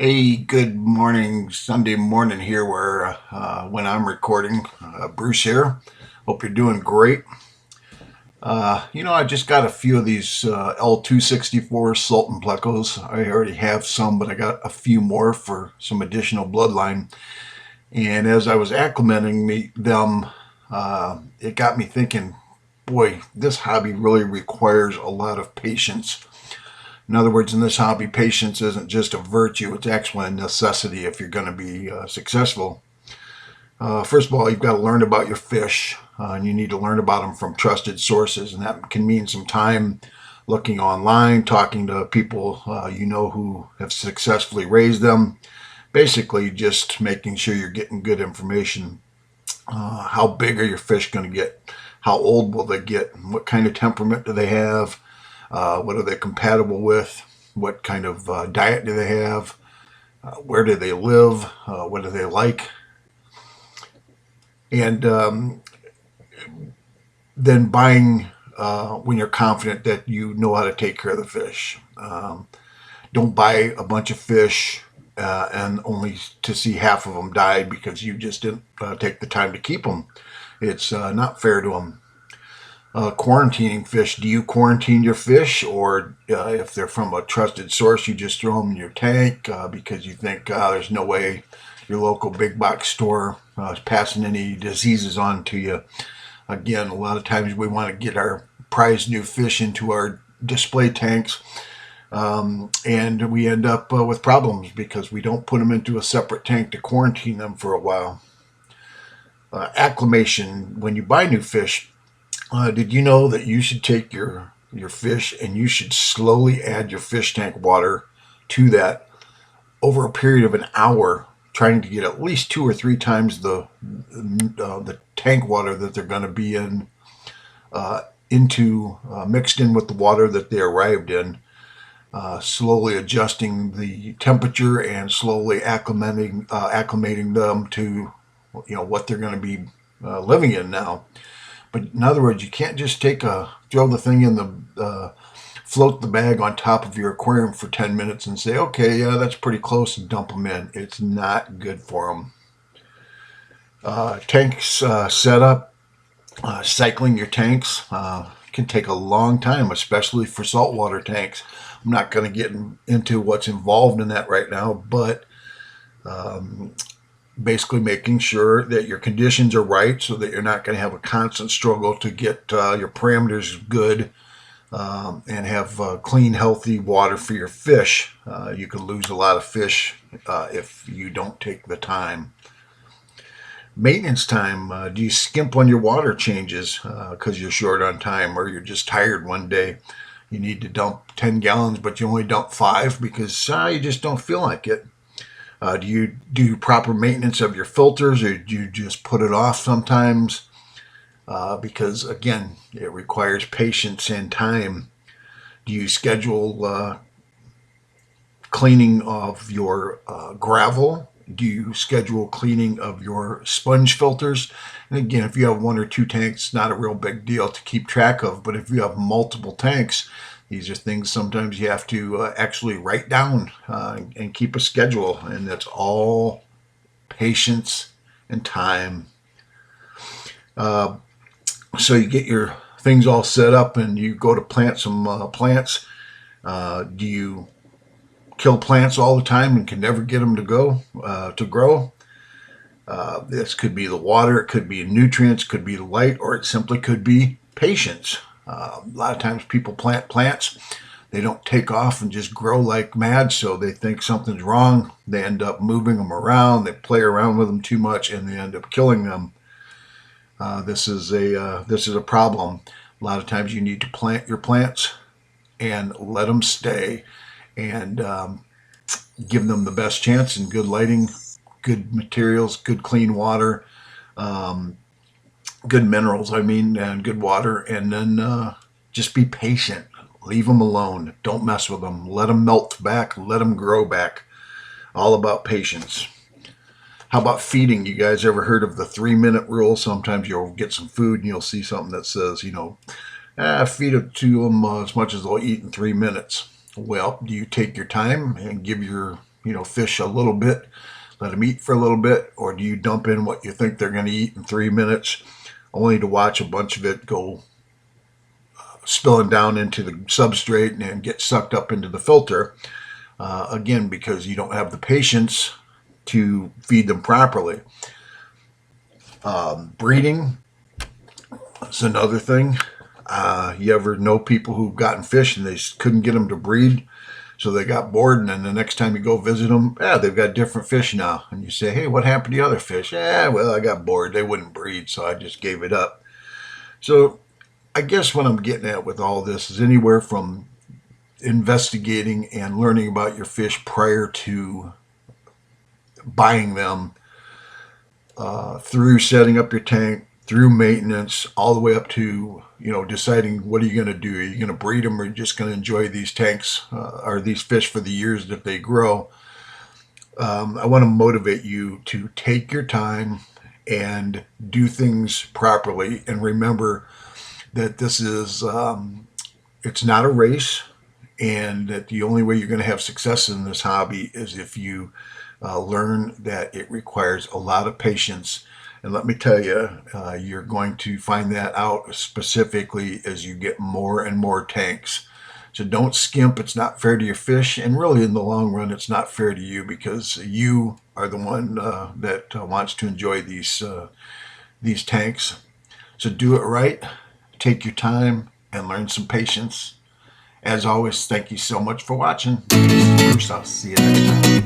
Hey, good morning, Sunday morning here where when I'm recording. Bruce here. Hope you're doing great. I just got a few of these L264 Sultan Plecos. I already have some, but I got a few more for some additional bloodline. And as I was acclimating them, it got me thinking, boy, this hobby really requires a lot of patience. In other words, in this hobby, patience isn't just a virtue, it's actually a necessity if you're going to be successful. First of all, you've got to learn about your fish, and you need to learn about them from trusted sources, and that can mean some time looking online, talking to people who have successfully raised them. Basically, just making sure you're getting good information. How big are your fish going to get? How old will they get? What kind of temperament do they have? What are they compatible with? What kind of diet do they have? Where do they live? What do they like? And then buying when you're confident that you know how to take care of the fish. Don't buy a bunch of fish and only to see half of them died because you just didn't take the time to keep them. It's not fair to them. Quarantining fish. Do you quarantine your fish, or if they're from a trusted source, you just throw them in your tank because you think there's no way your local big box store is passing any diseases on to you? Again, a lot of times we want to get our prized new fish into our display tanks, and we end up with problems because we don't put them into a separate tank to quarantine them for a while. Acclimation. When you buy new fish, did you know that you should take your fish and you should slowly add your fish tank water to that over a period of an hour, trying to get at least 2 or 3 times the tank water that they're going to be in into mixed in with the water that they arrived in. Slowly adjusting the temperature and slowly acclimating them to what they're going to be living in now. But in other words, you can't just throw the thing in float the bag on top of your aquarium for 10 minutes and say, okay, yeah, that's pretty close, and dump them in. It's not good for them. Tanks setup, cycling your tanks can take a long time, especially for saltwater tanks. I'm not going to get into what's involved in that right now, but basically making sure that your conditions are right so that you're not going to have a constant struggle to get your parameters good and have clean, healthy water for your fish. You could lose a lot of fish if you don't take the time. Maintenance time. Do you skimp on your water changes because you're short on time or you're just tired one day? You need to dump 10 gallons, but you only dump 5 because you just don't feel like it. Do you do proper maintenance of your filters, or do you just put it off sometimes? Because, again, it requires patience and time. Do you schedule cleaning of your gravel? Do you schedule cleaning of your sponge filters? And again, if you have 1 or 2 tanks, it's not a real big deal to keep track of. But if you have multiple tanks, these are things sometimes you have to actually write down and keep a schedule. And that's all patience and time. So you get your things all set up and you go to plant some plants. Do you kill plants all the time and can never get them to grow? This could be the water, it could be nutrients, could be the light, or it simply could be patience. A lot of times people plant plants, they don't take off and just grow like mad, so they think something's wrong. They end up moving them around, they play around with them too much, and they end up killing them. This is a problem. A lot of times you need to plant your plants and let them stay and give them the best chance and good lighting, good materials, good clean water, good minerals, and good water. And then just be patient. Leave them alone. Don't mess with them. Let them melt back. Let them grow back. All about patience. How about feeding? You guys ever heard of the 3-minute rule? Sometimes you'll get some food and you'll see something that says, feed it to them as much as they'll eat in 3 minutes. Well, do you take your time and give your fish a little bit, let them eat for a little bit, or do you dump in what you think they're going to eat in 3 minutes, only to watch a bunch of it go spilling down into the substrate and get sucked up into the filter, again, because you don't have the patience to feed them properly. Breeding is another thing. You ever know people who've gotten fish and they couldn't get them to breed, so they got bored, and then the next time you go visit them, they've got different fish now. And you say, hey, what happened to the other fish? Well, I got bored. They wouldn't breed, so I just gave it up. So I guess what I'm getting at with all this is anywhere from investigating and learning about your fish prior to buying them, through setting up your tank, through maintenance, all the way up to deciding what are you going to do. Are you going to breed them, or are you just going to enjoy these tanks or these fish for the years that they grow? I want to motivate you to take your time and do things properly, and remember that this is it's not a race, and that the only way you're going to have success in this hobby is if you learn that it requires a lot of patience. And let me tell you, you're going to find that out specifically as you get more and more tanks. So don't skimp. It's not fair to your fish, and really in the long run it's not fair to you, because you are the one that wants to enjoy these tanks. So do it right, take your time, and learn some patience. As always, thank you so much for watching. This is Bruce. I'll see you next time.